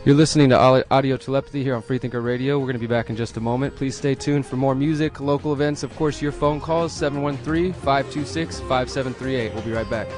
You're listening to Audio Telepathy here on Freethinker Radio. We're going to be back in just a moment. Please stay tuned for more music, local events, of course, your phone calls, 713-526-5738. We'll be right back.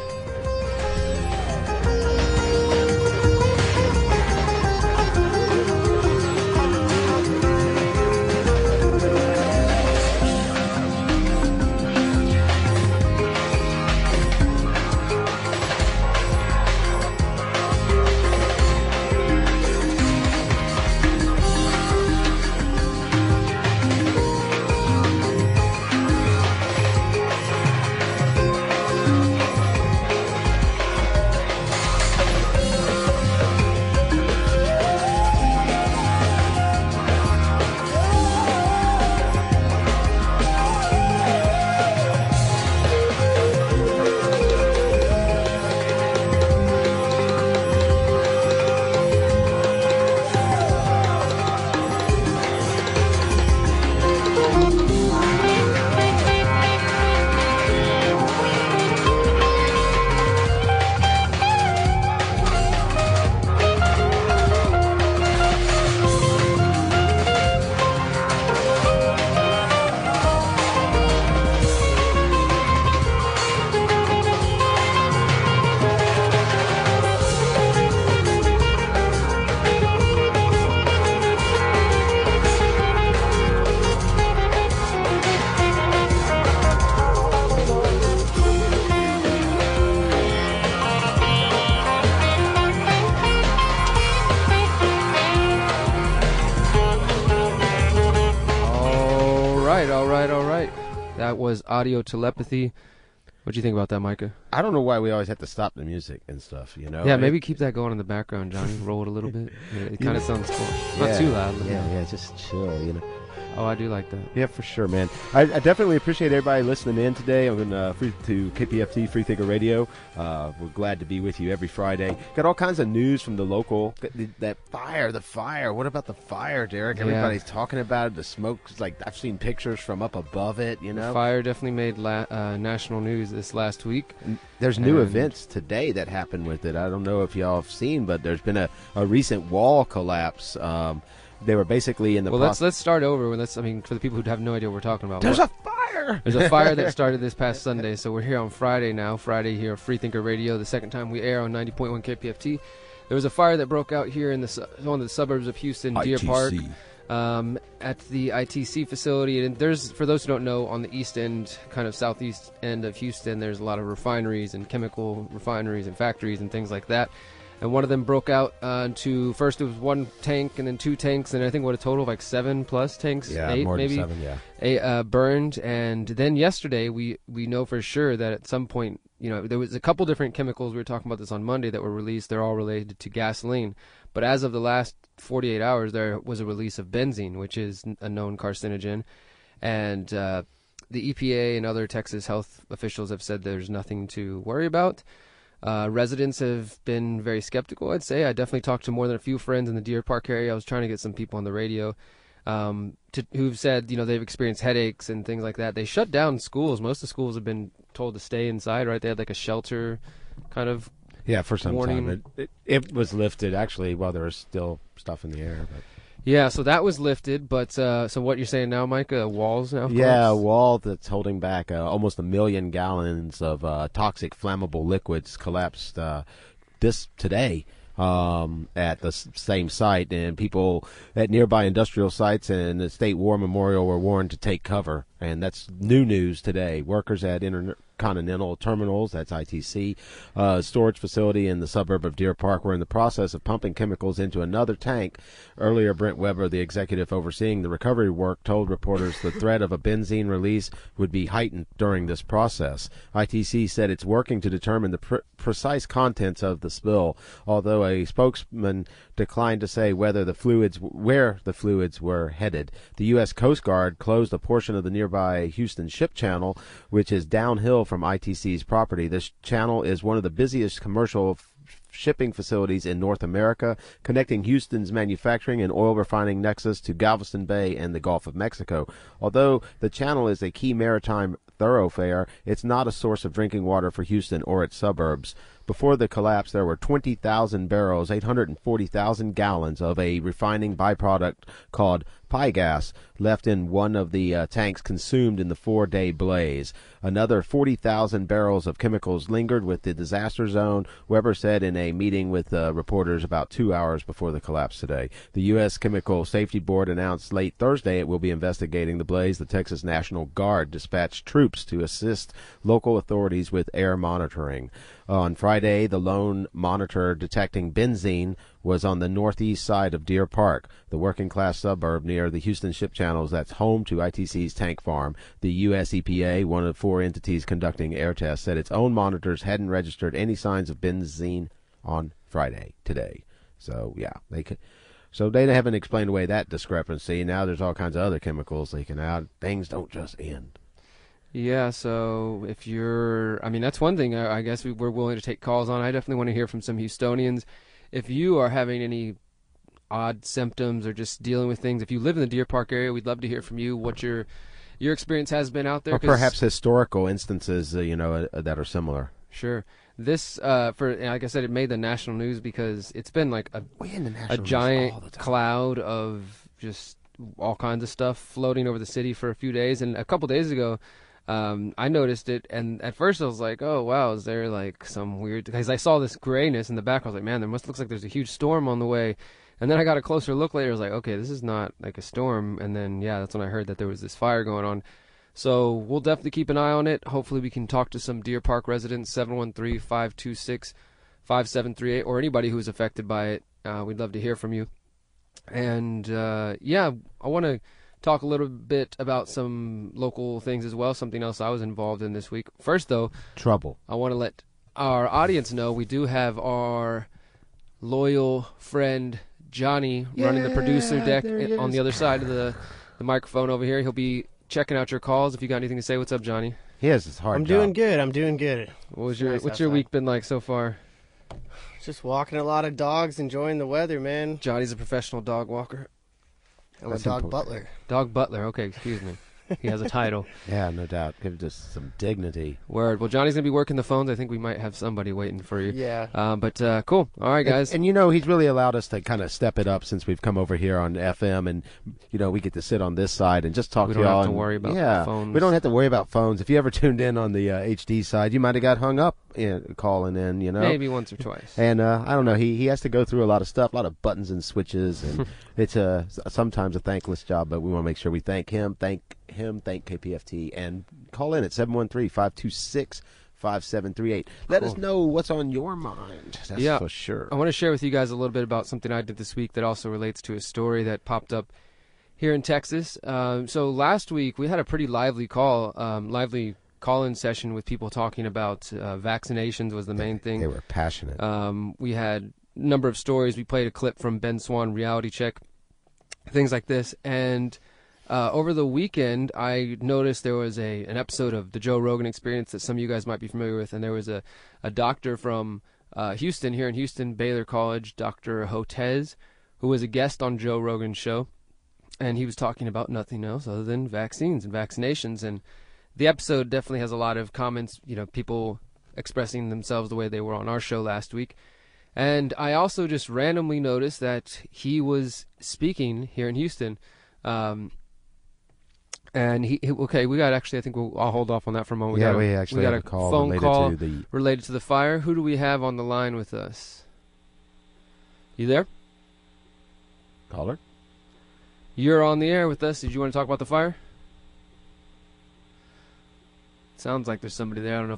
That was Audio Telepathy. What do you think about that, Micah? I don't know why we always have to stop the music and stuff, you know? Yeah, maybe keep that going in the background, Johnny. Roll it a little bit. Yeah, it kind of sounds cool. Not too loud. Yeah, just chill, you know? Oh, I do like that. Yeah, for sure, man. I definitely appreciate everybody listening in today. I'm going to KPFT, Freethinker Radio. We're glad to be with you every Friday. Got all kinds of news from the local. The fire. What about the fire, Derek? Everybody's talking about it. The smoke's like, I've seen pictures from up above it, you know? The fire definitely made national news this last week. There's new events today that happened with it. I don't know if y'all have seen, but there's been a recent wall collapse. They were basically in the let's start over. For the people who have no idea what we're talking about. There's a fire! There's a fire that started this past Sunday, so we're here on Friday now. Friday here at Freethinker Radio, the second time we air on 90.1 KPFT. There was a fire that broke out here in one of the suburbs of Houston, Deer Park, at the ITC facility. And there's, for those who don't know, on the east end, kind of southeast end of Houston, there's a lot of refineries and chemical refineries and factories and things like that. And one of them broke out into, first it was one tank and then two tanks, and I think a total of like 7+ tanks, 8 more maybe, than 7, burned. And then yesterday we know for sure that at some point, there was a couple different chemicals, we were talking about this on Monday, that were released. They're all related to gasoline. But as of the last 48 hours, there was a release of benzene, which is a known carcinogen. And the EPA and other Texas health officials have said there's nothing to worry about. Residents have been very skeptical, I'd say. I definitely talked to more than a few friends in the Deer Park area. I was trying to get some people on the radio who've said, they've experienced headaches and things like that. They shut down schools. Most of the schools have been told to stay inside, right? They had like a shelter kind of for some warning. Time. It was lifted, actually, while there was still stuff in the air. But. Yeah, so that was lifted, but so what you're saying now, Micah, walls now? Yeah, a wall that's holding back almost 1 million gallons of toxic flammable liquids collapsed today at the same site, and people at nearby industrial sites and the State War Memorial were warned to take cover, and that's new news today. Workers at Intercontinental Terminals, that's ITC, storage facility in the suburb of Deer Park, were in the process of pumping chemicals into another tank. Earlier, Brent Weber, the executive overseeing the recovery work, told reporters the threat of a benzene release would be heightened during this process. ITC said it's working to determine the precise contents of the spill, although a spokesman declined to say where the fluids were headed. The U.S. Coast Guard closed a portion of the nearby Houston Ship Channel, which is downhill from ITC's property. This channel is one of the busiest commercial shipping facilities in North America, connecting Houston's manufacturing and oil refining nexus to Galveston Bay and the Gulf of Mexico. Although the channel is a key maritime thoroughfare, it's not a source of drinking water for Houston or its suburbs. Before the collapse, there were 20,000 barrels, 840,000 gallons of a refining byproduct called pie gas left in one of the tanks consumed in the 4-day blaze. Another 40,000 barrels of chemicals lingered with the disaster zone, Weber said in a meeting with reporters about 2 hours before the collapse today. The U.S. Chemical Safety Board announced late Thursday it will be investigating the blaze. The Texas National Guard dispatched troops to assist local authorities with air monitoring. On Friday, the lone monitor detecting benzene was on the northeast side of Deer Park, the working-class suburb near the Houston Ship Channels that's home to ITC's tank farm. The U.S. EPA, one of 4 entities conducting air tests, said its own monitors hadn't registered any signs of benzene on Friday, today. So, yeah, So they haven't explained away that discrepancy. Now there's all kinds of other chemicals leaking out. Things don't just end. Yeah, so if that's one thing I guess we're willing to take calls on. I definitely want to hear from some Houstonians. If you are having any odd symptoms or just dealing with things, if you live in the Deer Park area, we'd love to hear from you what your experience has been out there. Or perhaps historical instances, that are similar. Sure. This, like I said, it made the national news because it's been like a giant cloud of just all kinds of stuff floating over the city for a few days. And a couple days ago, I noticed it, and at first I was like, oh, wow, is there like some weird, because I saw this grayness in the back. I was like, man, looks like there's a huge storm on the way. And then I got a closer look later. I was like, okay, this is not like a storm. And then, yeah, that's when I heard that there was this fire going on. So we'll definitely keep an eye on it. Hopefully we can talk to some Deer Park residents, 713-526-5738, or anybody who's affected by it. We'd love to hear from you. And, I want to talk a little bit about some local things as well, something else I was involved in this week. First, though, I want to let our audience know we do have our loyal friend Johnny running the producer deck on the other side of the microphone over here. He'll be checking out your calls. If you got anything to say, what's up, Johnny? He has his hard I'm job. doing good. What's your week been like so far? Just walking a lot of dogs, enjoying the weather, man. Johnny's a professional dog walker. I'm a dog butler. Dog butler. Okay, excuse me. He has a title. Yeah, no doubt. Give us some dignity. Word. Well, Johnny's going to be working the phones. I think we might have somebody waiting for you. Yeah. But cool. All right, guys. And he's really allowed us to kind of step it up since we've come over here on FM, and, we get to sit on this side and just talk to y'all. We don't have to worry about phones. We don't have to worry about phones. If you ever tuned in on the HD side, you might have got hung up calling in, Maybe once or twice. And I don't know. He has to go through a lot of stuff, a lot of buttons and switches, and it's sometimes a thankless job, but we want to make sure we thank him, thank KPFT, and call in at 713-526-5738. Let us know what's on your mind. That's for sure. I want to share with you guys a little bit about something I did this week that also relates to a story that popped up here in Texas. So last week we had a pretty lively call-in session with people talking about vaccinations was the main thing. They were passionate. We had a number of stories. We played a clip from Ben Swan Reality Check, things like this, and over the weekend, I noticed there was an episode of the Joe Rogan Experience that some of you guys might be familiar with, and there was a doctor from Houston, here in Houston, Baylor College, Dr. Hotez, who was a guest on Joe Rogan's show, and he was talking about nothing else other than vaccines and vaccinations, and the episode definitely has a lot of comments, people expressing themselves the way they were on our show last week. And I also just randomly noticed that he was speaking here in Houston, and we got I think I'll hold off on that for a moment. We actually got a phone call related to the fire. Who do we have on the line with us? You there? Caller? You're on the air with us. Did you want to talk about the fire? Sounds like there's somebody there. I don't know.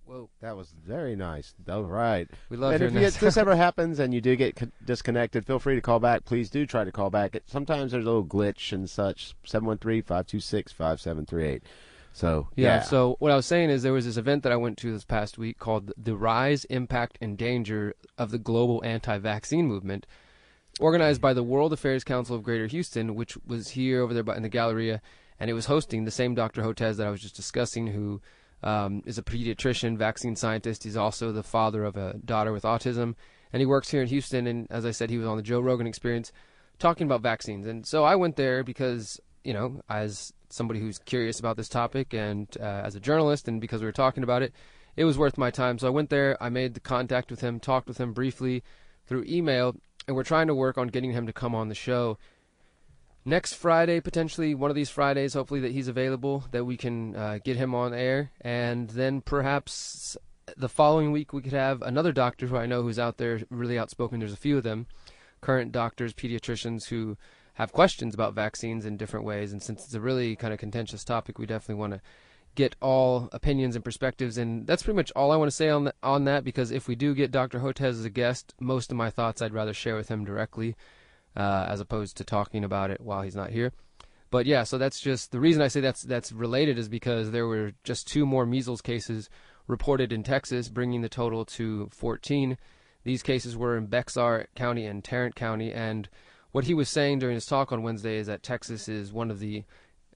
Whoa. That was very nice. All right. We love hearing that. If this ever happens and you do get disconnected, feel free to call back. Please do try to call back. Sometimes there's a little glitch and such. 713-526-5738. So, yeah. So what I was saying is there was this event that I went to this past week called The Rise, Impact, and Danger of the Global Anti-Vaccine Movement, organized by the World Affairs Council of Greater Houston, which was here over there in the Galleria, and it was hosting the same Dr. Hotez that I was just discussing, who is a pediatrician, vaccine scientist. He's also the father of a daughter with autism, and he works here in Houston. And as I said, he was on the Joe Rogan Experience talking about vaccines. And so I went there because, as somebody who's curious about this topic and as a journalist, and because we were talking about it, it was worth my time. So I went there, I made the contact with him, talked with him briefly through email, and we're trying to work on getting him to come on the show next Friday, potentially one of these Fridays, hopefully that he's available, that we can get him on air. And then perhaps the following week we could have another doctor who I know who's out there really outspoken. There's a few of them, current doctors, pediatricians who have questions about vaccines in different ways. And since it's a really kind of contentious topic, we definitely want to get all opinions and perspectives. And that's pretty much all I want to say on that, because if we do get Dr. Hotez as a guest, most of my thoughts I'd rather share with him directly, as opposed to talking about it while he's not here. But yeah, so that's just the reason I say that's related, is because there were just 2 more measles cases reported in Texas, bringing the total to 14. These cases were in Bexar County and Tarrant County, and what he was saying during his talk on Wednesday is that Texas is one of the,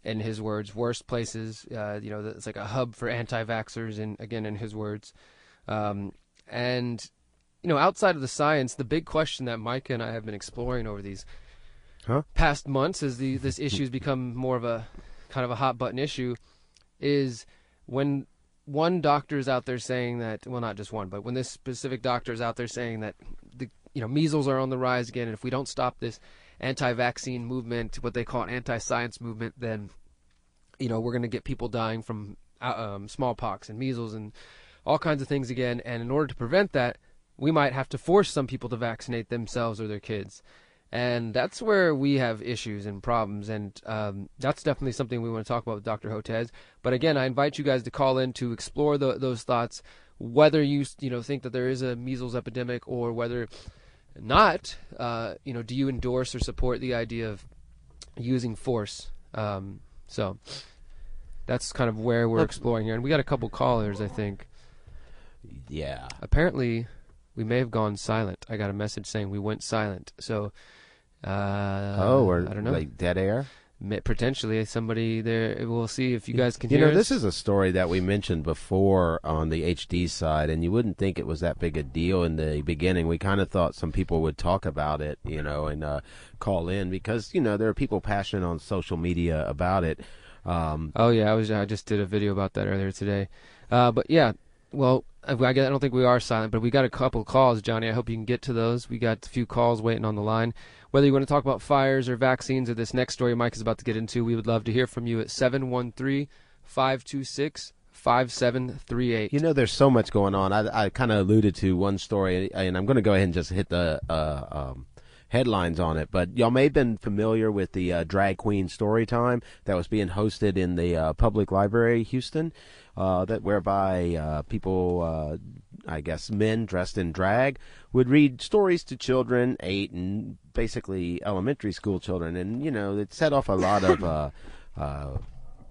in his words, worst places. It's like a hub for anti-vaxxers, and again, in his words. And outside of the science, the big question that Micah and I have been exploring over these past months, as this issue has become more of a kind of a hot button issue, is when one doctor is out there saying that, well, not just one, but when this specific doctor is out there saying that measles are on the rise again, and if we don't stop this anti-vaccine movement, what they call an anti-science movement, then we're going to get people dying from smallpox and measles and all kinds of things again. And in order to prevent that, we might have to force some people to vaccinate themselves or their kids. And that's where we have issues and problems. And that's definitely something we want to talk about with Dr. Hotez. But again, I invite you guys to call in to explore those thoughts, whether you think that there is a measles epidemic or whether not. Do you endorse or support the idea of using force? So that's kind of where we're exploring here. And we got a couple callers, I think. Yeah. Apparently, we may have gone silent. I got a message saying we went silent. So, I don't know. Like dead air? Potentially somebody there. We'll see if you guys can hear us. This is a story that we mentioned before on the HD side, and you wouldn't think it was that big a deal in the beginning. We kind of thought some people would talk about it, and call in because, there are people passionate on social media about it. I just did a video about that earlier today. But yeah, well, I don't think we are silent, but we got a couple calls, Johnny. I hope you can get to those. We got a few calls waiting on the line. Whether you want to talk about fires or vaccines or this next story Mike is about to get into, we would love to hear from you at 713-526-5738. There's so much going on. I kind of alluded to one story, and I'm going to go ahead and just hit the headlines on it. But y'all may have been familiar with the drag queen story time that was being hosted in the public library, Houston. Whereby people, I guess men dressed in drag, would read stories to children, 8 and basically elementary school children, and it set off a lot of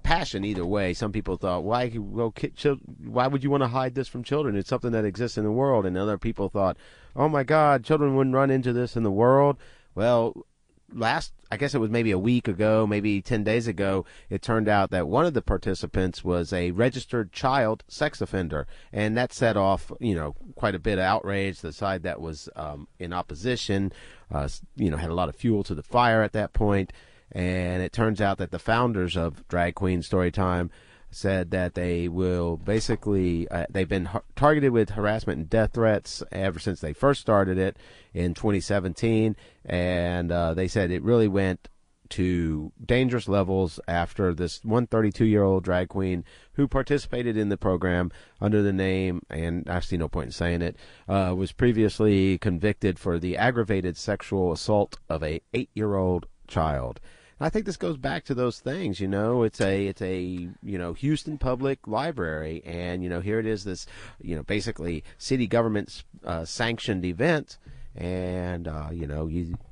passion either way. Some people thought, why would you want to hide this from children? It's something that exists in the world. And other people thought, oh my God, children wouldn't run into this in the world. Well, I guess it was maybe a week ago, maybe 10 days ago, it turned out that one of the participants was a registered child sex offender. And that set off, quite a bit of outrage. The side that was in opposition, had a lot of fuel to the fire at that point. And it turns out that the founders of Drag Queen Storytime said that they will basically, they've been targeted with harassment and death threats ever since they first started it in 2017. And they said it really went to dangerous levels after this 132-year-old drag queen who participated in the program under the name, and I see no point in saying it, was previously convicted for the aggravated sexual assault of a 8-year-old child. I think this goes back to those things, it's a Houston Public Library, and here it is, this basically city government sanctioned event, and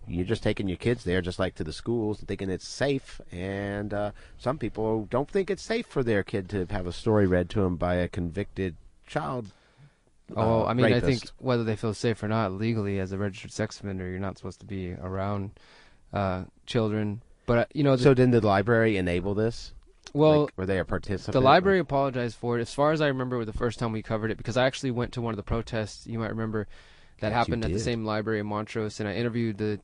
you're just taking your kids there just like to the schools and thinking it's safe, and some people don't think it's safe for their kid to have a story read to them by a convicted child. Rapist. I think whether they feel safe or not, legally as a registered sex offender, you're not supposed to be around children. But so didn't the library enable this? Well, were they a participant? The library apologized for it. As far as I remember, the first time we covered it, because I actually went to one of the protests. You might remember that happened at the same library in Montrose, and I interviewed the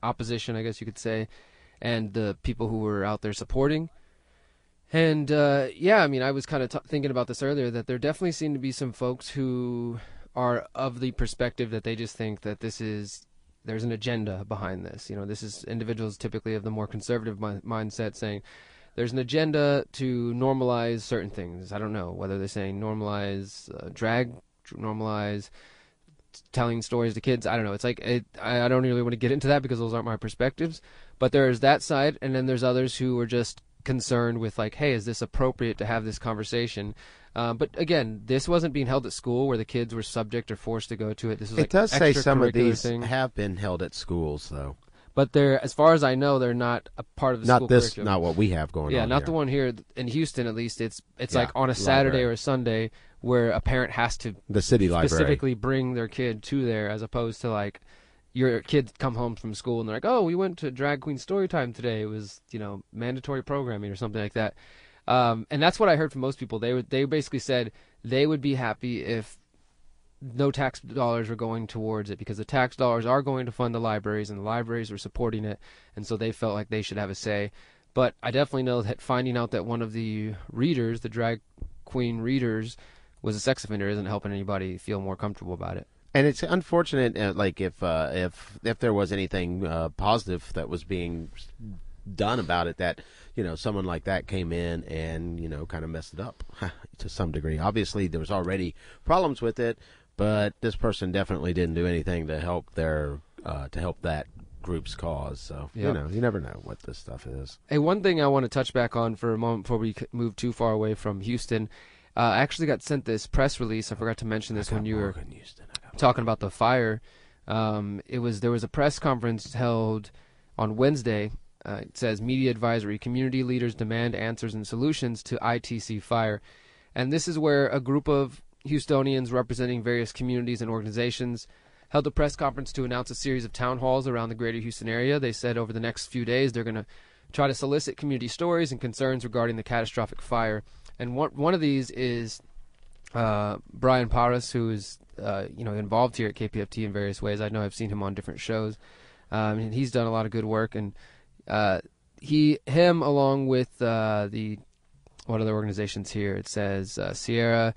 opposition, I guess you could say, and the people who were out there supporting. And yeah, I mean, I was kind of thinking about this earlier, that there definitely seem to be some folks who are of the perspective that they just think that there's an agenda behind this. You know, this is individuals typically of the more conservative mindset saying there's an agenda to normalize certain things. I don't know whether they're saying normalize drag, normalize telling stories to kids. I don't know. It's like I don't really want to get into that because those aren't my perspectives. But there's that side, and then there's others who are just concerned with like, hey, is this appropriate to have this conversation? But again, this wasn't being held at school where the kids were subject or forced to go to it. This was It like does say some of these thing. have been held at schools, though. But they're, as far as I know, they're not a part of the school curriculum. Not what we have going on. Yeah, not here. the one here in Houston. At least it's like on a Saturday library. or a Sunday where a parent has to The city library specifically bring their kid to there, as opposed to like your kids come home from school and they're like, oh, we went to drag queen story time today. It was, you know, mandatory programming or something like that. And that's what I heard from most people. They basically said they would be happy if no tax dollars were going towards it, because the tax dollars are going to fund the libraries and the libraries were supporting it, and so they felt like they should have a say. But I definitely know that finding out that one of the readers, the drag queen readers, was a sex offender isn't helping anybody feel more comfortable about it. And it's unfortunate, like if there was anything positive that was being done about it, that someone like that came in and kind of messed it up to some degree. Obviously, there was already problems with it, but this person definitely didn't do anything to help that group's cause. So Yep. you never know what this stuff is. Hey, one thing I want to touch back on for a moment before we move too far away from Houston. I actually got sent this press release. I forgot to mention this when you were talking about the fire. There was a press conference held on Wednesday. It says media advisory: community leaders demand answers and solutions to ITC fire. And this is where a group of Houstonians representing various communities and organizations held a press conference to announce a series of town halls around the greater Houston area. They said over the next few days they're going to try to solicit community stories and concerns regarding the catastrophic fire. And one of these is Brian Paris, who is involved here at KPFT in various ways. I know I've seen him on different shows, and he's done a lot of good work. And him along with what other organizations here? It says Sierra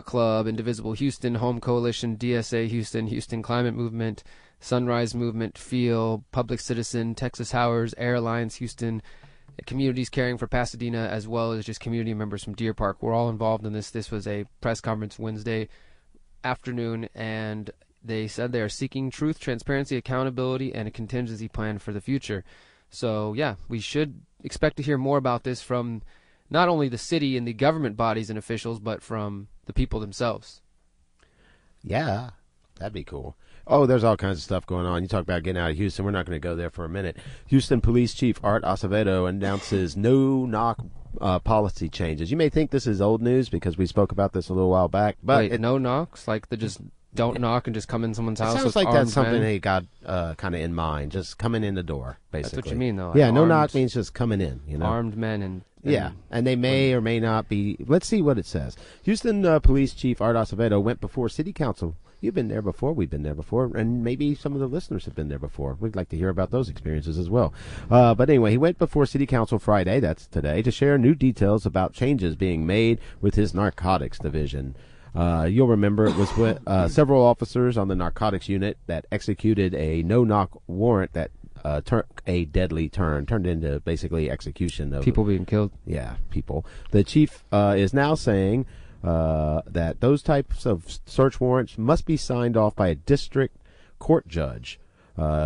Club, Indivisible Houston, Home Coalition, DSA Houston, Houston Climate Movement, Sunrise Movement, FEEL, Public Citizen, Texas Howers, Airlines Houston, Communities Caring for Pasadena, as well as just community members from Deer Park. We're all involved in this. This was a press conference Wednesday afternoon, and they said they are seeking truth, transparency, accountability, and a contingency plan for the future. So, yeah, we should expect to hear more about this from not only the city and the government bodies and officials, but from the people themselves. Yeah, that'd be cool. Oh, there's all kinds of stuff going on. You talk about getting out of Houston. We're not going to go there for a minute. Houston Police Chief Art Acevedo announces no-knock policy changes. You may think this is old news because we spoke about this a little while back. But Wait, no knocks? Like they just don't knock and just come in someone's house? It sounds with like that's armed something men? they got kind of in mind, just coming in the door, basically. That's what you mean, though. Yeah, like no armed, knock means just coming in, armed men and yeah, and they may or may not be. Let's see what it says. Houston Police Chief Art Acevedo went before City Council. You've been there before. We've been there before. And maybe some of the listeners have been there before. We'd like to hear about those experiences as well. But anyway, he went before City Council Friday, that's today, to share new details about changes being made with his narcotics division. You'll remember it was with, several officers on the narcotics unit that executed a no-knock warrant that took a deadly turn, turned into basically execution of people being killed. Yeah, people. The chief is now saying that those types of search warrants must be signed off by a district court judge.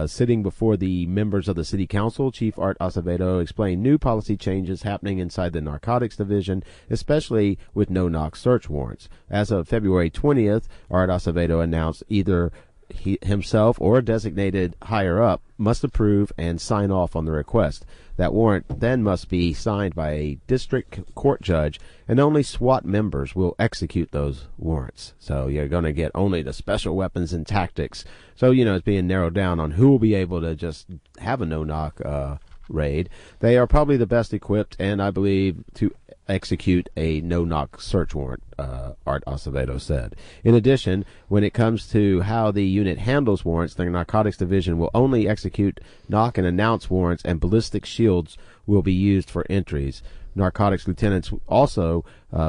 Sitting before the members of the city council, Chief Art Acevedo explained new policy changes happening inside the narcotics division, especially with no-knock search warrants. As of February 20th, Art Acevedo announced either he himself or a designated higher-up must approve and sign off on the request. That warrant then must be signed by a district court judge, and only SWAT members will execute those warrants. So you're going to get only the special weapons and tactics. So, it's being narrowed down on who will be able to just have a no-knock raid. They are probably the best equipped, and I believe, to execute a no-knock search warrant, Art Acevedo said. In addition, when it comes to how the unit handles warrants, the narcotics division will only execute knock and announce warrants, and ballistic shields will be used for entries. narcotics lieutenants also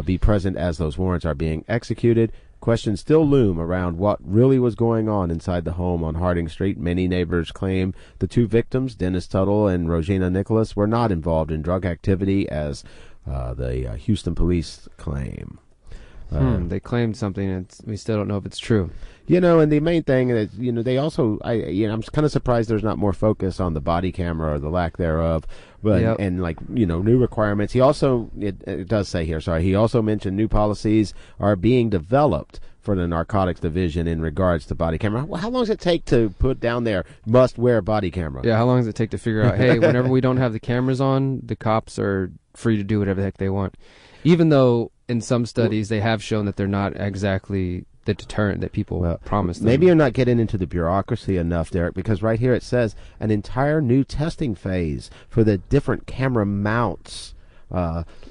be present as those warrants are being executed. Questions still loom around what really was going on inside the home on Harding Street. Many neighbors claim the two victims, Dennis Tuttle and Rosina Nicholas, were not involved in drug activity, as the Houston police claim. They claimed something, and we still don't know if it's true. And the main thing is, they also, I'm kind of surprised there's not more focus on the body camera or the lack thereof, but Yep. and new requirements. He also, it does say here, sorry, he also mentioned new policies are being developed for the narcotics division in regards to body camera. How long does it take to put down there must wear body camera? Yeah, how long does it take to figure out, hey, whenever we don't have the cameras on, the cops are free to do whatever the heck they want, even though in some studies they have shown that they're not exactly the deterrent that people promise them. Maybe you're not getting into the bureaucracy enough, Derek, because right here it says an entire new testing phase for the different camera mounts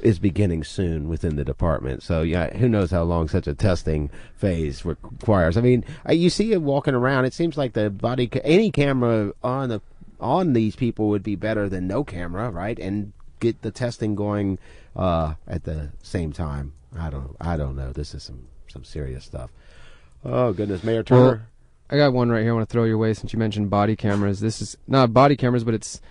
is beginning soon within the department. So, who knows how long such a testing phase requires. I mean, you see it walking around. It seems like any camera on these people would be better than no camera, right? And get the testing going at the same time. I don't know. This is some serious stuff. Oh goodness, Mayor Turner. Well, I got one right here I want to throw your way since you mentioned body cameras. This is not body cameras, but it's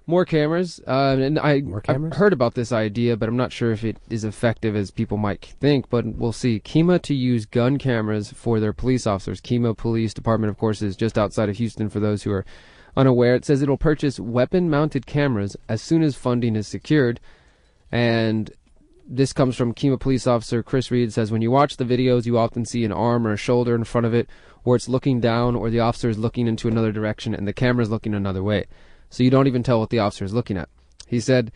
more cameras. And More cameras? I've heard about this idea, but I'm not sure if it is effective as people might think, but we'll see. Kima to use gun cameras for their police officers. Kima Police Department, of course, is just outside of Houston for those who are unaware. It says it'll purchase weapon-mounted cameras as soon as funding is secured. And this comes from Kima Police Officer Chris Reed. It says, when you watch the videos, you often see an arm or a shoulder in front of it, or it's looking down, or the officer is looking into another direction, and the camera is looking another way. So you don't even tell what the officer is looking at. He said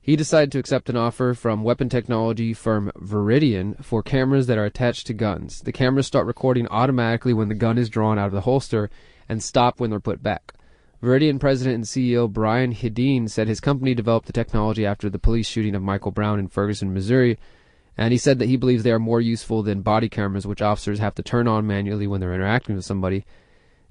he decided to accept an offer from weapon technology firm Veridian for cameras that are attached to guns. The cameras start recording automatically when the gun is drawn out of the holster and stop when they're put back. Veridian President and CEO Brian Hedin said his company developed the technology after the police shooting of Michael Brown in Ferguson, Missouri, and he said that he believes they are more useful than body cameras, which officers have to turn on manually when they're interacting with somebody.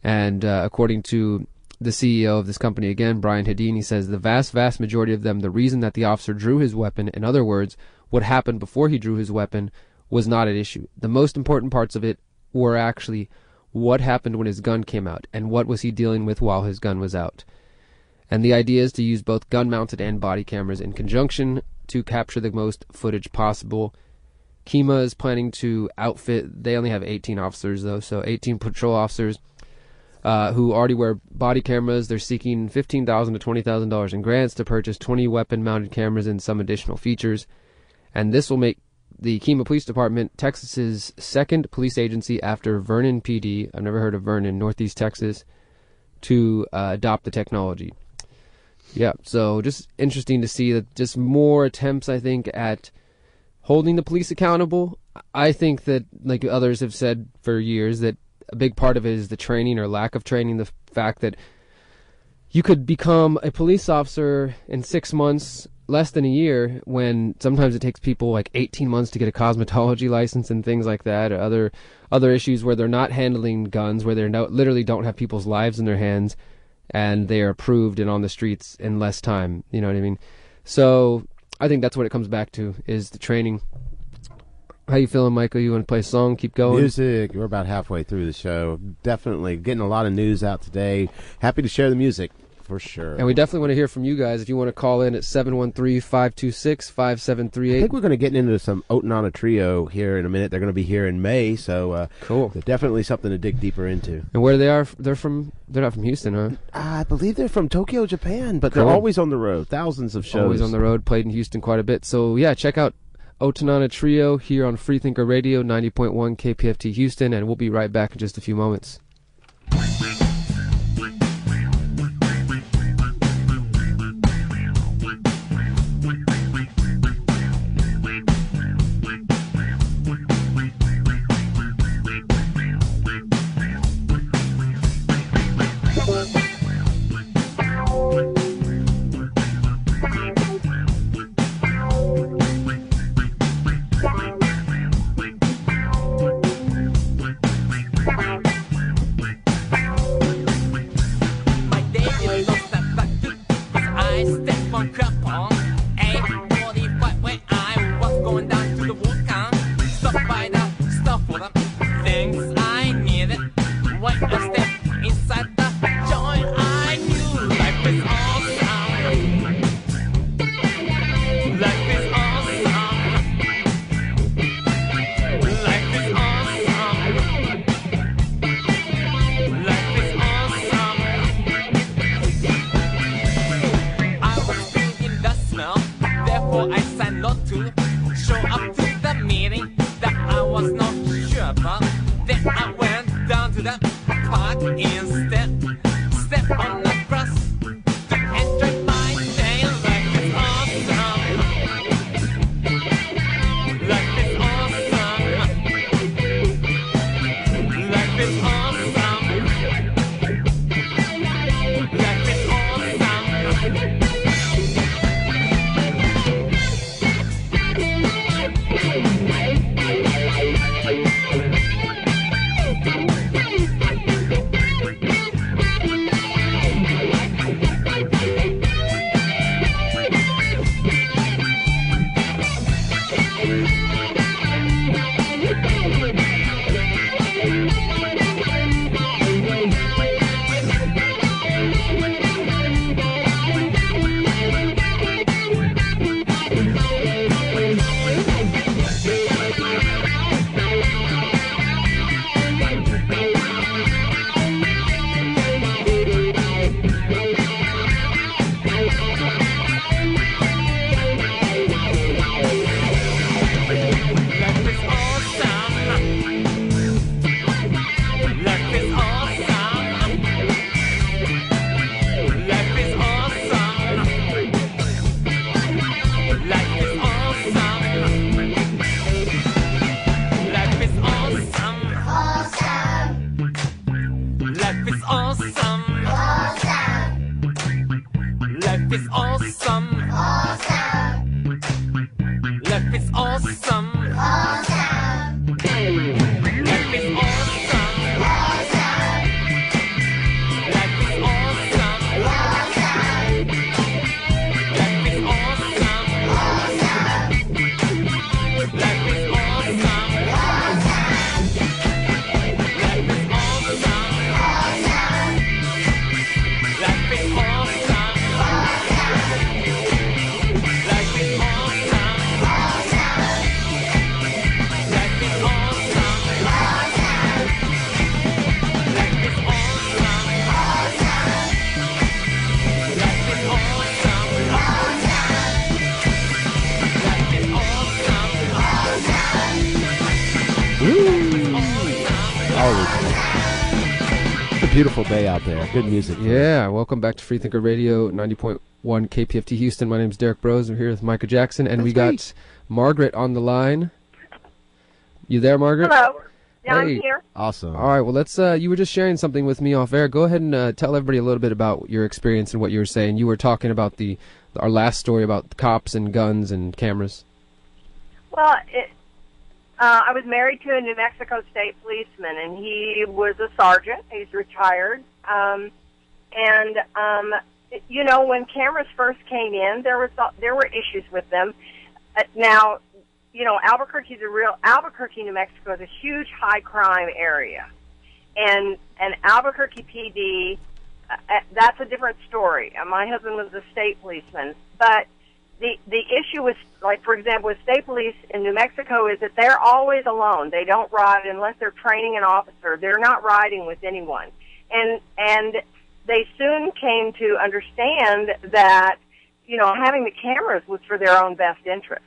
And according to the CEO of this company, again, Brian Hedin, he says the vast majority of them, the reason that the officer drew his weapon, in other words, what happened before he drew his weapon, was not at issue. The most important parts of it were actually what happened when his gun came out, and what was he dealing with while his gun was out. And the idea is to use both gun-mounted and body cameras in conjunction to capture the most footage possible. Kima is planning to outfit, they only have 18 officers though, so 18 patrol officers who already wear body cameras. They're seeking $15,000 to $20,000 in grants to purchase 20 weapon-mounted cameras and some additional features. And this will make the Kima Police Department Texas's second police agency after Vernon PD, I've never heard of Vernon, Northeast Texas, to adopt the technology. Yeah, so just interesting to see that just more attempts, I think, at holding the police accountable. I think that, like others have said for years, that a big part of it is the training or lack of training, the fact that you could become a police officer in 6 months, less than a year, when sometimes it takes people like 18 months to get a cosmetology license and things like that, or other issues where they're not handling guns, where they literally don't have people's lives in their hands, and they are approved and on the streets in less time. You know what I mean? So I think that's what it comes back to, is the training. How you feeling, Michael? You want to play a song? Keep going? Music. We're about halfway through the show. Definitely getting a lot of news out today. Happy to share the music, for sure. And we definitely want to hear from you guys. If you want to call in at 713-526-5738. I think we're going to get into some Otonana Trio here in a minute. They're going to be here in May, so cool. Definitely something to dig deeper into. And where they are, they're not from Houston, huh? I believe they're from Tokyo, Japan, but Cool. they're always on the road. Thousands of shows. Always on the road, played in Houston quite a bit. So, yeah, check out Otonana Trio here on Freethinker Radio, 90.1 KPFT Houston, and we'll be right back in just a few moments. Step on the grass. Enjoy my day. Life is awesome. Life is awesome. Life is awesome. Life is awesome. Life is awesome. Awesome. Life is awesome. Awesome. Life is awesome. Awesome. Life is awesome. Awesome. Life is awesome. Awesome. Life is awesome. Awesome. Life is awesome. Awesome. Life is awesome. It's a beautiful day out there. Good music. Yeah, welcome back to Freethinker Radio, 90.1 KPFT Houston. My name's Derek Bros. I'm here with Micah Jackson, and we got Margaret on the line. You there, Margaret? Hello. Yeah, Hey. I'm here. Awesome. All right, well, let's. You were just sharing something with me off air. Go ahead and tell everybody a little bit about your experience and what you were saying. You were talking about our last story about cops and guns and cameras. Well, I was married to a New Mexico State policeman, and he was a sergeant. He's retired. You know, when cameras first came in, there were issues with them. Now, you know, Albuquerque, New Mexico is a huge high crime area, and Albuquerque PD, that's a different story. My husband was a state policeman, but the issue with, like, for example, with state police in New Mexico is that they're always alone. They don't ride unless they're training an officer. They're not riding with anyone. And they soon came to understand that, you know, having the cameras was for their own best interest.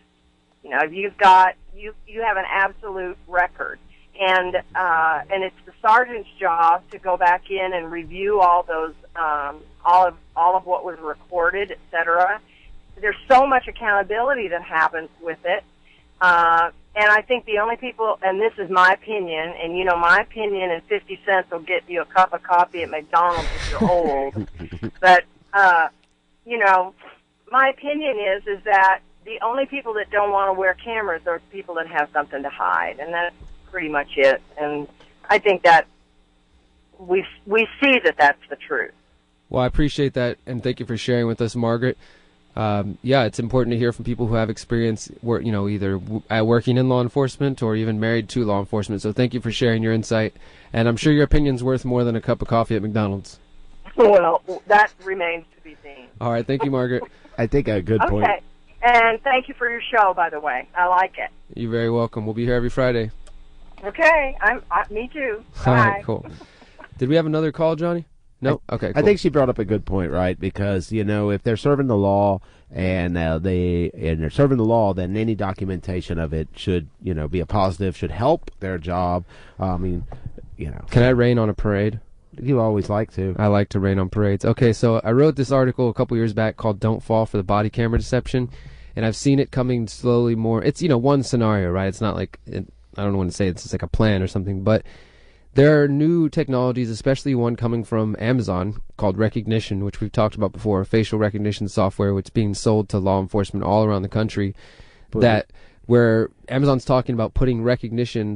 You know, you have an absolute record. And it's the sergeant's job to go back in and review all those, all of what was recorded, et cetera. There's so much accountability that happens with it. And I think the only people, and this is my opinion, and you know, my opinion and 50 cents will get you a cup of coffee at McDonald's if you're old. But, you know, my opinion is that the only people that don't want to wear cameras are people that have something to hide. And that's pretty much it. And I think that we see that that's the truth. Well, I appreciate that, and thank you for sharing with us, Margaret. Yeah, it's important to hear from people who have experience, you know, either working in law enforcement or even married to law enforcement. So thank you for sharing your insight, and I'm sure your opinion's worth more than a cup of coffee at McDonald's. Well, that remains to be seen. All right, thank you, Margaret. I think a good point. Okay, and thank you for your show, by the way. I like it. You're very welcome. We'll be here every Friday. Okay, me too. All Bye. right, cool. Did we have another call, Johnny? No? Okay, cool. I think she brought up a good point, right? Because, you know, if they're serving the law and they're serving the law, then any documentation of it should, you know, be a positive, should help their job. I mean, you know. Can I rain on a parade? You always like to. I like to rain on parades. Okay, so I wrote this article a couple years back called "Don't Fall for the Body Camera Deception," and I've seen it coming slowly more. It's one scenario, right? It's not like I don't want to say it's just like a plan or something, but there are new technologies, especially one coming from Amazon called Recognition, which we've talked about before, facial recognition software, which is being sold to law enforcement all around the country. Where Amazon's talking about putting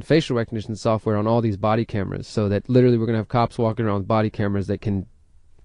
facial recognition software on all these body cameras, so that literally we're going to have cops walking around with body cameras that can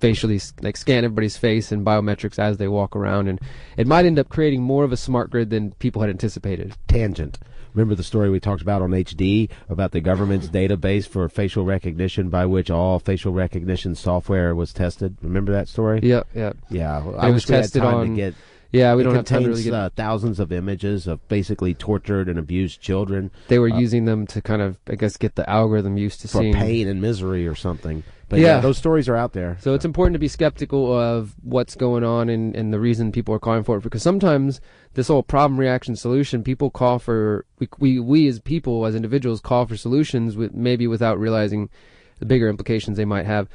facially scan everybody's face and biometrics as they walk around, and it might end up creating more of a smart grid than people had anticipated. Tangent. Remember the story we talked about on HD about the government's database for facial recognition, by which all facial recognition software was tested? Remember that story? Yeah. Well, I wish we had time to get. Yeah, we don't have time to really get. Thousands of images of basically tortured and abused children. They were using them to kind of, I guess, get the algorithm used to seeing pain and misery or something. But yeah, those stories are out there. So it's important to be skeptical of what's going on and the reason people are calling for it, because sometimes this whole problem, reaction, solution, people call for, we as people, as individuals, call for solutions maybe without realizing the bigger implications they might have.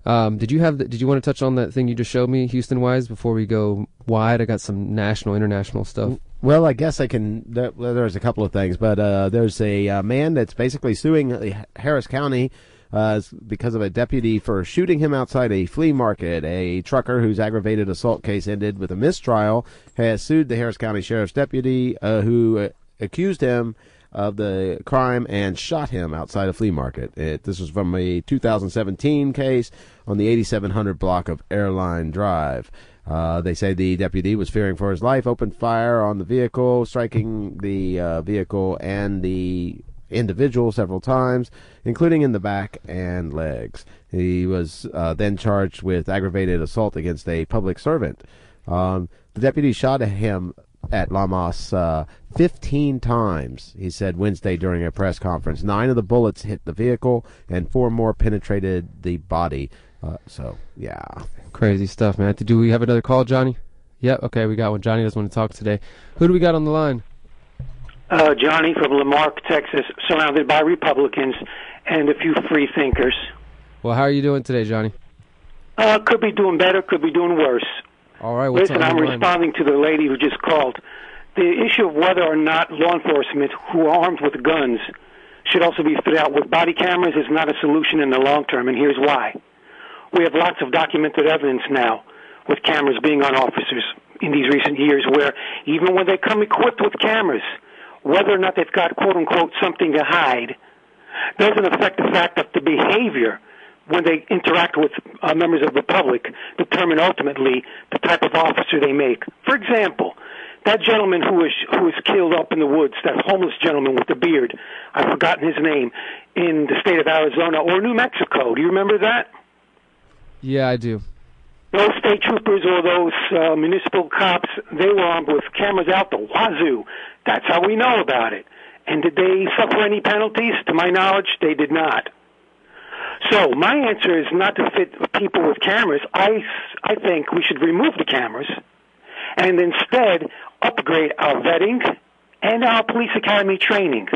Did you want to touch on that thing you just showed me, Houston-wise, before we go wide? I got some national, international stuff. Well, I guess I can. There's a couple of things, but there's a man that's basically suing Harris County because of a deputy for shooting him outside a flea market. A trucker whose aggravated assault case ended with a mistrial has sued the Harris County Sheriff's deputy who accused him of the crime and shot him outside a flea market. This was from a 2017 case on the 8700 block of Airline Drive. They say the deputy was fearing for his life, opened fire on the vehicle, striking the vehicle and the individual several times, including in the back and legs. He was then charged with aggravated assault against a public servant. The deputy shot at him at Lamas 15 times, he said Wednesday during a press conference. 9 of the bullets hit the vehicle, and 4 more penetrated the body. Yeah. Crazy stuff, man. Do we have another call, Johnny? Yep, okay, we got one. Johnny doesn't want to talk today. Who do we got on the line? Johnny from Lamarck, Texas, surrounded by Republicans and a few free thinkers. Well, how are you doing today, Johnny? Could be doing better, could be doing worse. All right, what's Listen, on I'm your mind? responding to the lady who just called. The issue of whether or not law enforcement who are armed with guns should also be fitted out with body cameras is not a solution in the long term, and here's why. We have lots of documented evidence now with cameras being on officers in these recent years where even when they come equipped with cameras, whether or not they've got, quote-unquote, something to hide, doesn't affect the fact that the behavior when they interact with members of the public determine ultimately the type of officer they make. For example, that gentleman who was killed up in the woods, that homeless gentleman with the beard, I've forgotten his name, in the state of Arizona or New Mexico. Do you remember that? Yeah, I do. Those state troopers or those municipal cops, they were armed with cameras out the wazoo. That's how we know about it. And did they suffer any penalties? To my knowledge, they did not. So my answer is not to fit people with cameras. I think we should remove the cameras and instead upgrade our vetting and our police academy training.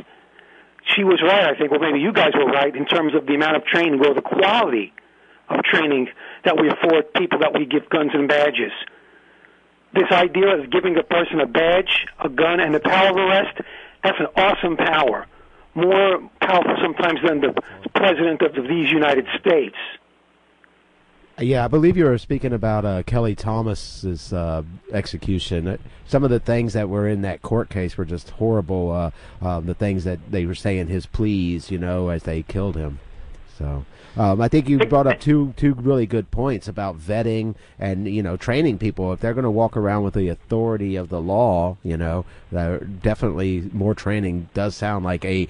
She was right, I think, well, maybe you guys were right in terms of the amount of training or the quality of training that we afford people that we give guns and badges. This idea of giving a person a badge, a gun, and the power of arrest, that's an awesome power. More powerful sometimes than the President of these United States. Yeah, I believe you were speaking about Kelly Thomas's execution. Some of the things that were in that court case were just horrible. The things that they were saying, his pleas, as they killed him. So I think you brought up two really good points about vetting and training people. If they're going to walk around with the authority of the law, definitely more training does sound like a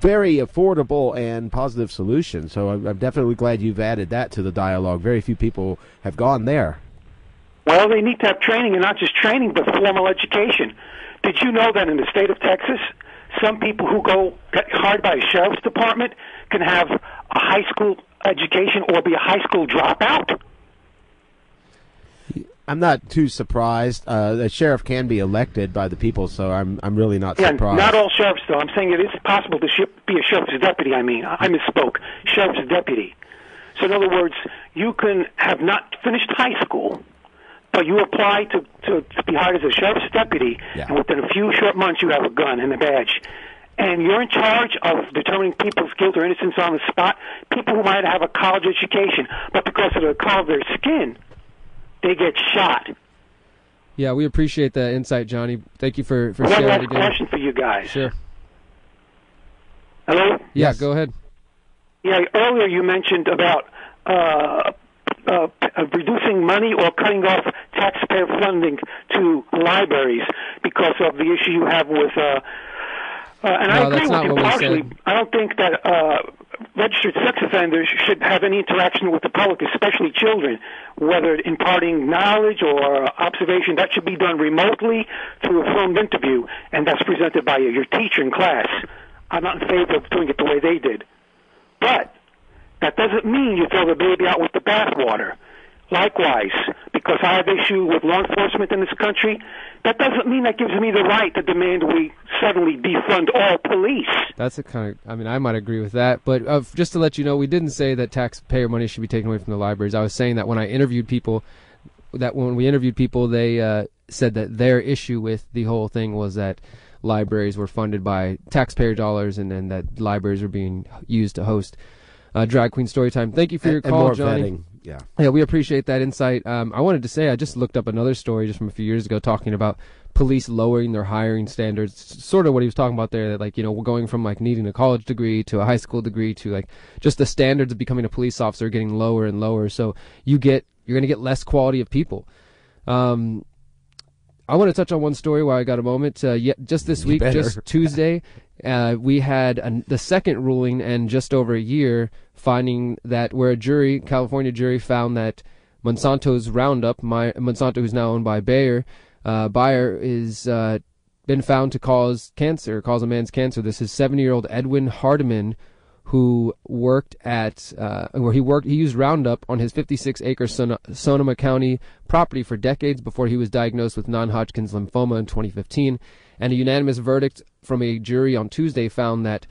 very affordable and positive solution. So I'm definitely glad you've added that to the dialogue. Very few people have gone there. Well, they need to have training, and not just training, but formal education. Did you know that in the state of Texas, some people who get hired by a sheriff's department can have a high school education or be a high school dropout? I'm not too surprised. The sheriff can be elected by the people, so I'm really not surprised. Not all sheriffs, though. I'm saying it is possible to be a sheriff's deputy. I misspoke. Sheriff's deputy. So in other words, you can have not finished high school, but you apply to be hired as a sheriff's deputy, and within a few short months you have a gun and a badge. And you're in charge of determining people's guilt or innocence on the spot, people who might have a college education, but because of the color of their skin, they get shot. Yeah, we appreciate that insight, Johnny. Thank you for One sharing last again. question for you guys. Sure. Hello? Yeah, go ahead. Yeah, earlier you mentioned about reducing money or cutting off taxpayer funding to libraries because of the issue you have with... and I agree with you partially. I don't think that registered sex offenders should have any interaction with the public, especially children, whether imparting knowledge or observation. That should be done remotely through a filmed interview, and that's presented by your teacher in class. I'm not in favor of doing it the way they did. But that doesn't mean you throw the baby out with the bathwater. Likewise, because I have issue with law enforcement in this country, that doesn't mean that gives me the right to demand we suddenly defund all police. That's a kind of, I mean, I might agree with that, but just to let you know, we didn't say that taxpayer money should be taken away from the libraries. I was saying that when we interviewed people, they said that their issue with the whole thing was that libraries were funded by taxpayer dollars and then that libraries were being used to host Drag Queen Storytime. Thank you for your call, more Johnny. vetting. Yeah, we appreciate that insight. I wanted to say I just looked up another story just from a few years ago talking about police lowering their hiring standards. Sort of what he was talking about there, that like, you know, we're going from like needing a college degree to a high school degree to like just the standards of becoming a police officer getting lower and lower. So you're going to get less quality of people. I want to touch on one story while I got a moment. Just this week, just Tuesday, we had the second ruling in just over a year, finding that where a jury, California jury, found that Monsanto's Roundup, Monsanto, who's now owned by Bayer, is been found to cause a man's cancer. This is 70-year-old Edwin Hardiman, who worked at he used Roundup on his 56-acre Sonoma County property for decades before he was diagnosed with non-Hodgkin's lymphoma in 2015. And a unanimous verdict from a jury on Tuesday found that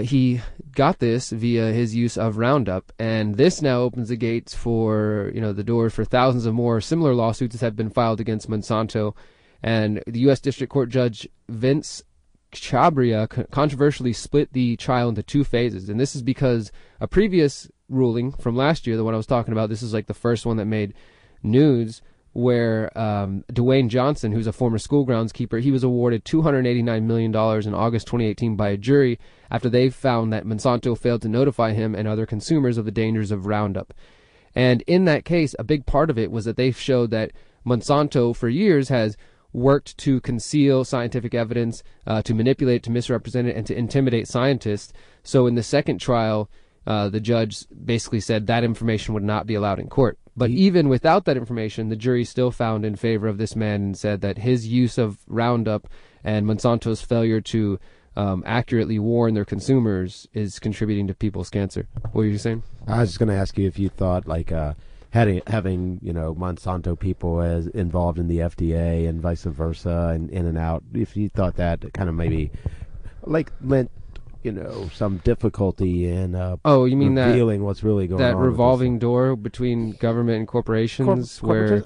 he got this via his use of Roundup, and this now opens the gates for, you know, the door for thousands of more similar lawsuits that have been filed against Monsanto. And the U.S. District Court Judge Vince Chabria controversially split the trial into two phases, and this is because a previous ruling from last year, the one I was talking about, this is like the first one that made news, where Dwayne Johnson, who's a former school groundskeeper, he was awarded $289 million in August 2018 by a jury after they found that Monsanto failed to notify him and other consumers of the dangers of Roundup. And in that case, a big part of it was that they showed that Monsanto for years has worked to conceal scientific evidence, to manipulate, to misrepresent it, and to intimidate scientists. So in the second trial, the judge basically said that information would not be allowed in court. But even without that information, the jury still found in favor of this man and said that his use of Roundup and Monsanto's failure to accurately warn their consumers is contributing to people's cancer. What were you saying? I was just going to ask you if you thought, like, having Monsanto people as involved in the FDA and vice versa and in and out, if you thought that kind of maybe like meant some difficulty in you mean revealing what's really going on, that revolving door between government and corporations, where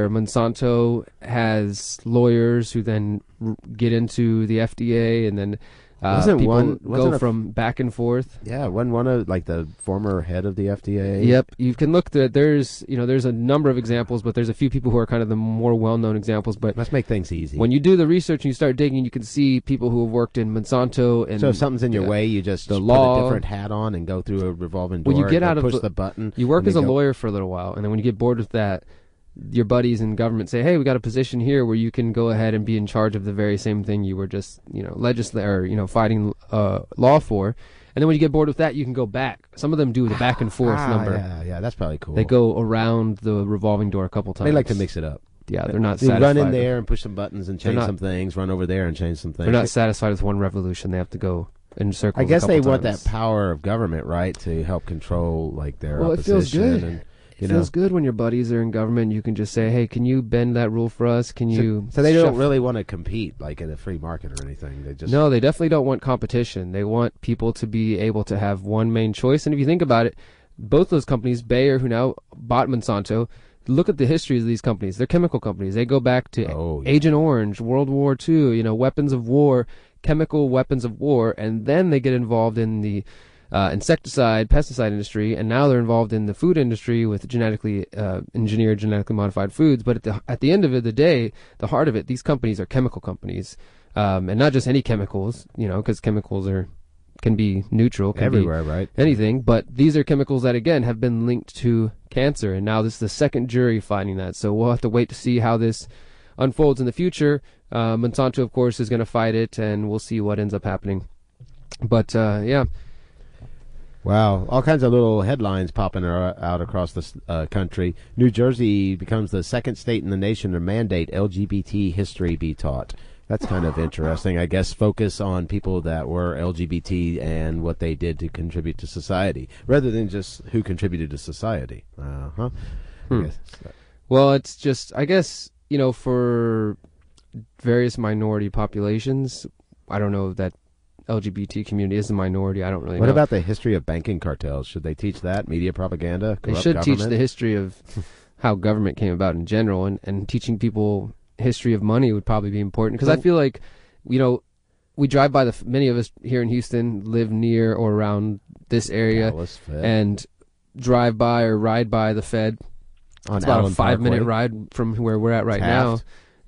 Monsanto has lawyers who then get into the FDA and then people go from back and forth. Yeah, wasn't one of like the former head of the FDA? Yep, you can look at there's a number of examples, but there's a few people who are kind of the more well-known examples. But let's make things easy. When you do the research and you start digging, you can see people who have worked in Monsanto. And so if something's in your way, you just put a different hat on and go through a revolving door. When you get out of push the button. You work as a lawyer for a little while, and then when you get bored with that, your buddies in government say, hey, we got a position here where you can go ahead and be in charge of the very same thing you were just, fighting law for. And then when you get bored with that, you can go back. Some of them do the back and forth number. Yeah, that's probably cool. They go around the revolving door a couple times. They like to mix it up. Yeah, they're not they satisfied. Run in there and push some buttons and change some things, run over there and change some things. They're not satisfied with one revolution. They have to go in circles. I guess they want that power of government, right, to help control like their opposition. It feels good. You feels know? good when your buddies are in government. You can just say, hey, can you bend that rule for us? Can you? So they don't shuff-" really want to compete like in a free market or anything. They just No, they definitely don't want competition. They want people to be able to have one main choice. And if you think about it, both those companies, Bayer, who now bought Monsanto, look at the history of these companies. They're chemical companies. They go back to Agent Orange, World War II, weapons of war, chemical weapons of war, and then they get involved in the insecticide, pesticide industry, and now they're involved in the food industry with genetically engineered, genetically modified foods. But at the end of the day, the heart of it, these companies are chemical companies, and not just any chemicals, because chemicals can be neutral, can everywhere, be right? anything. But these are chemicals that again have been linked to cancer, and now this is the second jury finding that. So we'll have to wait to see how this unfolds in the future. Monsanto, of course, is going to fight it, and we'll see what ends up happening. But yeah. Wow, all kinds of little headlines popping out across the country. New Jersey becomes the second state in the nation to mandate LGBT history be taught. That's kind of interesting. I guess focus on people that were LGBT and what they did to contribute to society, rather than just who contributed to society. Well, it's just, I guess, for various minority populations, I don't know if that LGBT community is a minority. I don't really know. What about the history of banking cartels? Should they teach that? Media propaganda? They should teach the history of how government came about in general, and teaching people history of money would probably be important, because I feel like, we drive by many of us here in Houston live near or around this area, Dallas, Fed. and drive by or ride by the Fed. It's about a 5-minute ride from where we're at right now,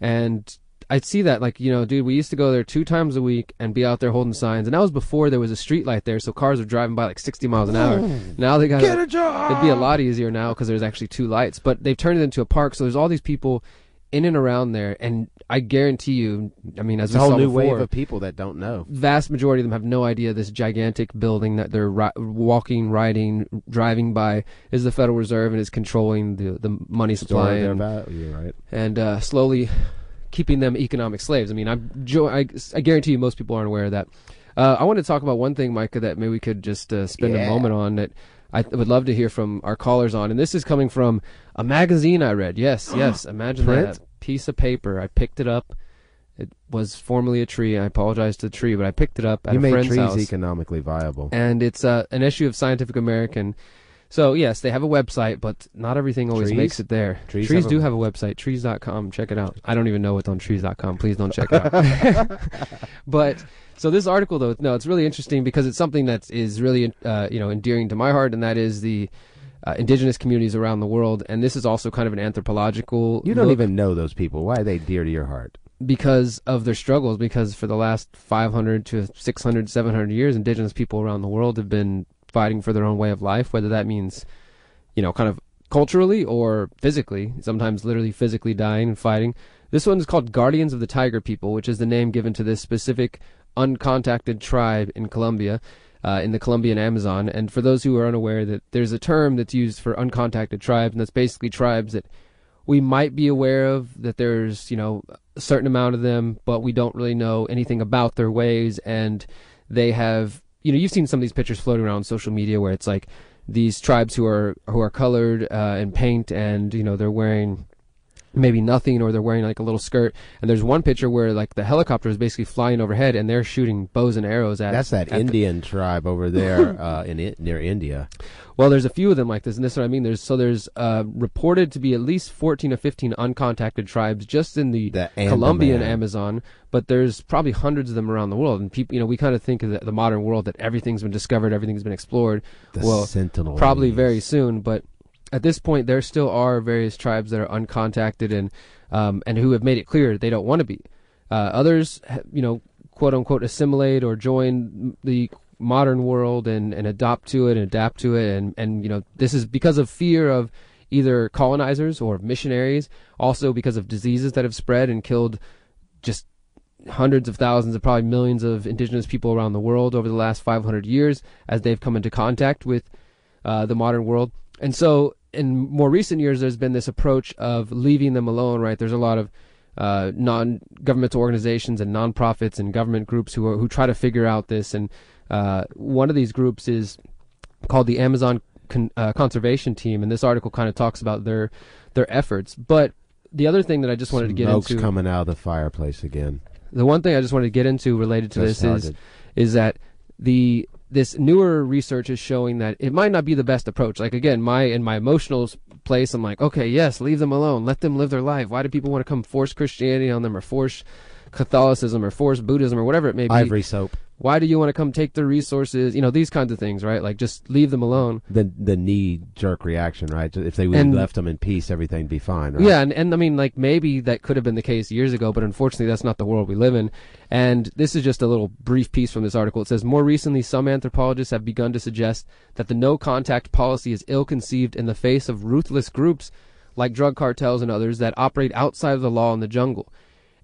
and I see that, dude, we used to go there 2 times a week and be out there holding signs, and that was before there was a street light there, so cars were driving by 60 miles an hour. Now they got get a job. It'd be a lot easier now because there's actually 2 lights, but they've turned it into a park, so there's all these people in and around there, and I guarantee you, as it's we a whole saw new before, wave of people that don't know. Vast majority of them have no idea this gigantic building that they're walking, riding, driving by is the Federal Reserve and is controlling the money supply and slowly keeping them economic slaves. I guarantee you most people aren't aware of that. I want to talk about one thing, Micah, that maybe we could just spend a moment on, that I would love to hear from our callers on. And this is coming from a magazine I read. Yes. Imagine that. Piece of paper. I picked it up. It was formerly a tree. I apologize to the tree, but I picked it up at a friend's house. You made trees economically viable. And it's an issue of Scientific American. So, yes, they have a website, but not everything always makes it there. Trees do have a website, trees.com. Check it out. I don't even know what's on trees.com. Please don't check it out. But, so this article, though, it's really interesting because it's something that is really, endearing to my heart, and that is the indigenous communities around the world. And this is also kind of an anthropological You don't even know those people. Why are they dear to your heart? Because of their struggles, because for the last 500 to 600, 700 years, indigenous people around the world have been fighting for their own way of life, whether that means, kind of culturally or physically, sometimes literally physically dying and fighting. This one is called Guardians of the Tiger People, which is the name given to this specific uncontacted tribe in Colombia, in the Colombian Amazon. And for those who are unaware, that there's a term that's used for uncontacted tribes, and that's basically tribes that we might be aware of, that there's, a certain amount of them, but we don't really know anything about their ways, and they have, you've seen some of these pictures floating around on social media where it's like these tribes who are colored in paint, and they're wearing maybe nothing, or they're wearing like a little skirt. And there's one picture where like the helicopter is basically flying overhead, and they're shooting bows and arrows at. That's that Indian tribe over there near India. Well, there's a few of them like this, and this is what I mean. There's reported to be at least 14 or 15 uncontacted tribes just in the Colombian Amazon, but there's probably hundreds of them around the world. And people, we kind of think of the modern world that everything's been discovered, everything's been explored. Sentinel probably very soon, but at this point, there still are various tribes that are uncontacted and who have made it clear they don't want to be. Others, quote unquote, assimilate or join the modern world and adopt to it and adapt to it. And this is because of fear of either colonizers or missionaries, also because of diseases that have spread and killed just hundreds of thousands, of probably millions of indigenous people around the world over the last 500 years as they've come into contact with the modern world. And so in more recent years, there's been this approach of leaving them alone, right? There's a lot of non-governmental organizations and nonprofits and government groups who try to figure out this. And one of these groups is called the Amazon conservation team, and this article kind of talks about their efforts. But the other thing that I just wanted to get Smoke's into, coming out of the fireplace again. the one thing I just wanted to get into related to Just this started. is that this newer research is showing that it might not be the best approach. Like, again, in my emotional place, I'm like, okay, yes, leave them alone, let them live their life. Why do people want to come force Christianity on them, or force Catholicism, or force Buddhism, or whatever it may be? Ivory soap. Why do you want to come take their resources? These kinds of things, right? Like, just leave them alone. The knee-jerk reaction, right? If they would have left them in peace, everything'd be fine, right? Yeah, and I mean, like, maybe that could have been the case years ago, but unfortunately that's not the world we live in. And this is just a little brief piece from this article. It says, more recently, some anthropologists have begun to suggest that the no-contact policy is ill-conceived in the face of ruthless groups like drug cartels and others that operate outside of the law in the jungle.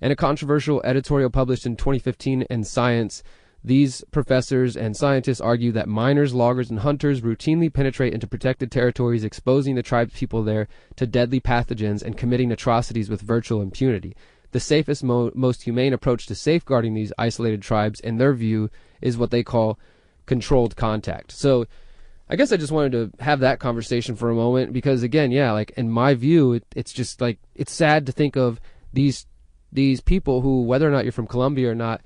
In a controversial editorial published in 2015 in Science, these professors and scientists argue that miners, loggers, and hunters routinely penetrate into protected territories, exposing the tribe's people there to deadly pathogens and committing atrocities with virtual impunity. The safest, most humane approach to safeguarding these isolated tribes, in their view, is what they call controlled contact. So I guess I just wanted to have that conversation for a moment because, again, yeah, like, in my view, it's just like, it's sad to think of these people who, whether or not you're from Colombia or not,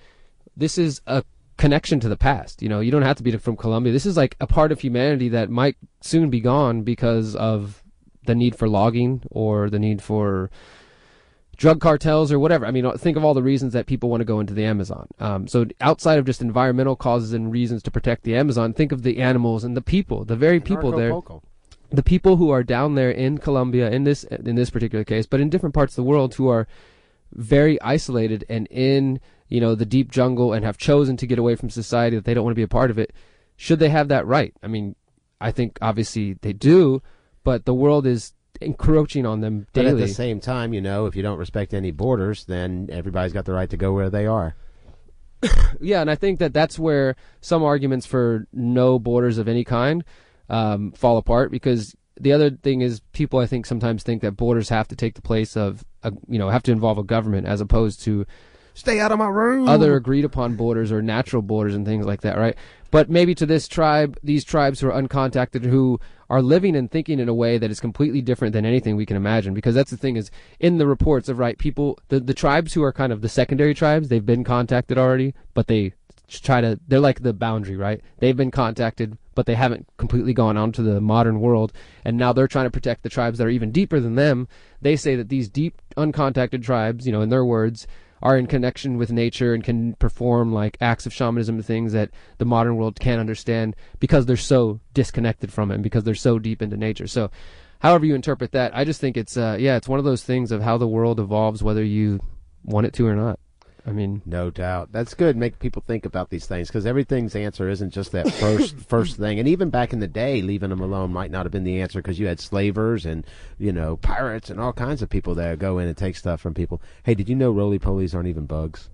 this is a connection to the past. You don't have to be from Colombia. This is like a part of humanity that might soon be gone because of the need for logging or the need for drug cartels or whatever. I mean, think of all the reasons that people want to go into the Amazon. So outside of just environmental causes and reasons to protect the Amazon, think of the animals and the people, the very people there. The people who are down there in Colombia, in this particular case, but in different parts of the world, who are very isolated and in the deep jungle and have chosen to get away from society, that they don't want to be a part of it. Should they have that right? I mean, I think obviously they do, but the world is encroaching on them daily. But at the same time, if you don't respect any borders, then everybody's got the right to go where they are. Yeah, and I think that's where some arguments for no borders of any kind fall apart, because the other thing is, people, I think, sometimes think that borders have to take the place of, have to involve a government, as opposed to stay out of my room, other agreed upon borders or natural borders and things like that, right? But maybe to these tribes who are uncontacted, who are living and thinking in a way that is completely different than anything we can imagine. Because that's the thing, is in the reports of, right, people, the tribes who are kind of the secondary tribes, they've been contacted already, but they're like the boundary, right? They've been contacted, but they haven't completely gone on to the modern world, and now they're trying to protect the tribes that are even deeper than them. They say that these deep, uncontacted tribes, in their words, are in connection with nature and can perform like acts of shamanism and things that the modern world can't understand, because they're so disconnected from it and because they're so deep into nature. So however you interpret that, I just think it's it's one of those things of how the world evolves, whether you want it to or not. I mean, no doubt. That's good. Make people think about these things, because everything's answer isn't just that first thing. And even back in the day, leaving them alone might not have been the answer, because you had slavers and pirates and all kinds of people that go in and take stuff from people. Hey, did you know roly-polies aren't even bugs?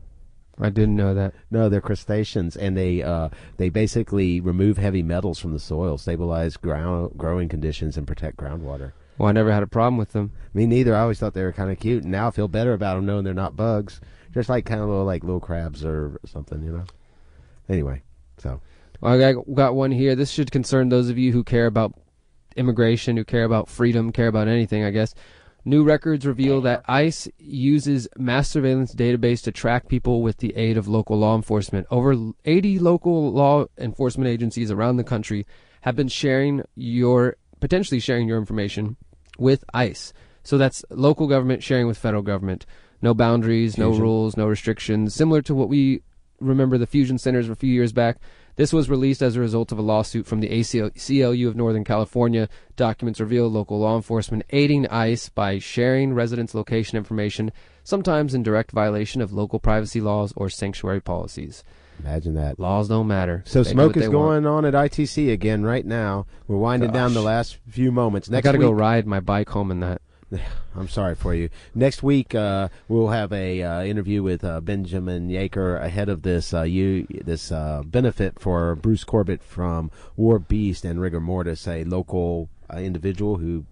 I didn't know that. No, they're crustaceans, and they basically remove heavy metals from the soil, stabilize growing conditions, and protect groundwater. Well, I never had a problem with them. Me neither. I always thought they were kind of cute, and now I feel better about them knowing they're not bugs. Just like kind of little crabs or something, Anyway, so. Well, I got one here. This should concern those of you who care about immigration, who care about freedom, care about anything, I guess. New records reveal that ICE uses mass surveillance database to track people with the aid of local law enforcement. Over 80 local law enforcement agencies around the country have been potentially sharing your information with ICE. So that's local government sharing with federal government. No boundaries, no rules, no restrictions. Similar to what we remember the fusion centers a few years back. This was released as a result of a lawsuit from the ACLU of Northern California. Documents reveal local law enforcement aiding ICE by sharing residents' location information, sometimes in direct violation of local privacy laws or sanctuary policies. Imagine that. Laws don't matter. So smoke is going on at ITC again right now. We're winding down the last few moments. I got to go ride my bike home in that. I'm sorry for you. Next week, we'll have a interview with Benjamin Yaker ahead of this benefit for Bruce Corbett from War Beast and Rigor Mortis, a local individual who,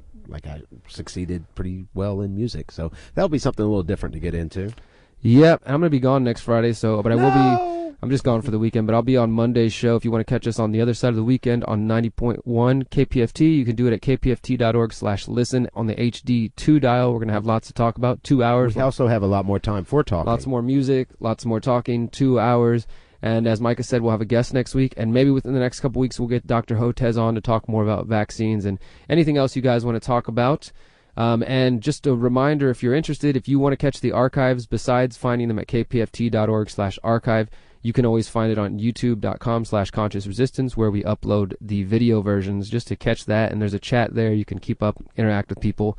succeeded pretty well in music. So that'll be something a little different to get into. Yep, I'm going to be gone next Friday, but I will be I'm just gone for the weekend, but I'll be on Monday's show. If you want to catch us on the other side of the weekend on 90.1 KPFT, you can do it at kpft.org/listen on the HD2 dial. We're going to have lots to talk about. 2 hours. We also have a lot more time for talking. Lots more music, lots more talking, 2 hours. And as Micah said, we'll have a guest next week, and maybe within the next couple weeks we'll get Dr. Hotez on to talk more about vaccines and anything else you guys want to talk about. And just a reminder, if you're interested, if you want to catch the archives besides finding them at kpft.org/archive, you can always find it on youtube.com/consciousresistance, where we upload the video versions just to catch that. And there's a chat there. You can keep up, interact with people,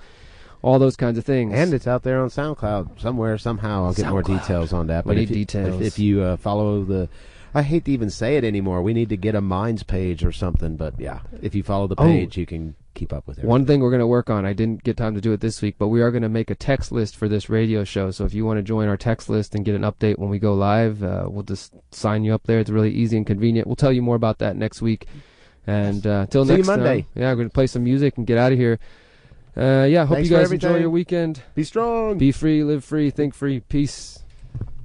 all those kinds of things. And it's out there on SoundCloud somewhere, somehow. I'll get more details on that. We need details. If you follow the... I hate to even say it anymore. We need to get a Minds page or something. But, yeah, if you follow the page, you can keep up with everything. One thing we're going to work on, I didn't get time to do it this week, but we are going to make a text list for this radio show. So if you want to join our text list and get an update when we go live, we'll just sign you up there. It's really easy and convenient. We'll tell you more about that next week. And till See next you Monday. time, we're going to play some music and get out of here. Hope Thanks you for guys enjoy everything. your weekend. Be strong. Be free, live free, think free. Peace.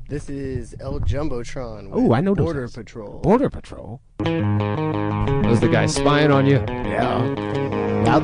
This is El Jumbotron. Oh, I know those Border guys. Patrol. Border Patrol. Those are the guys spying on you. Yeah. Now,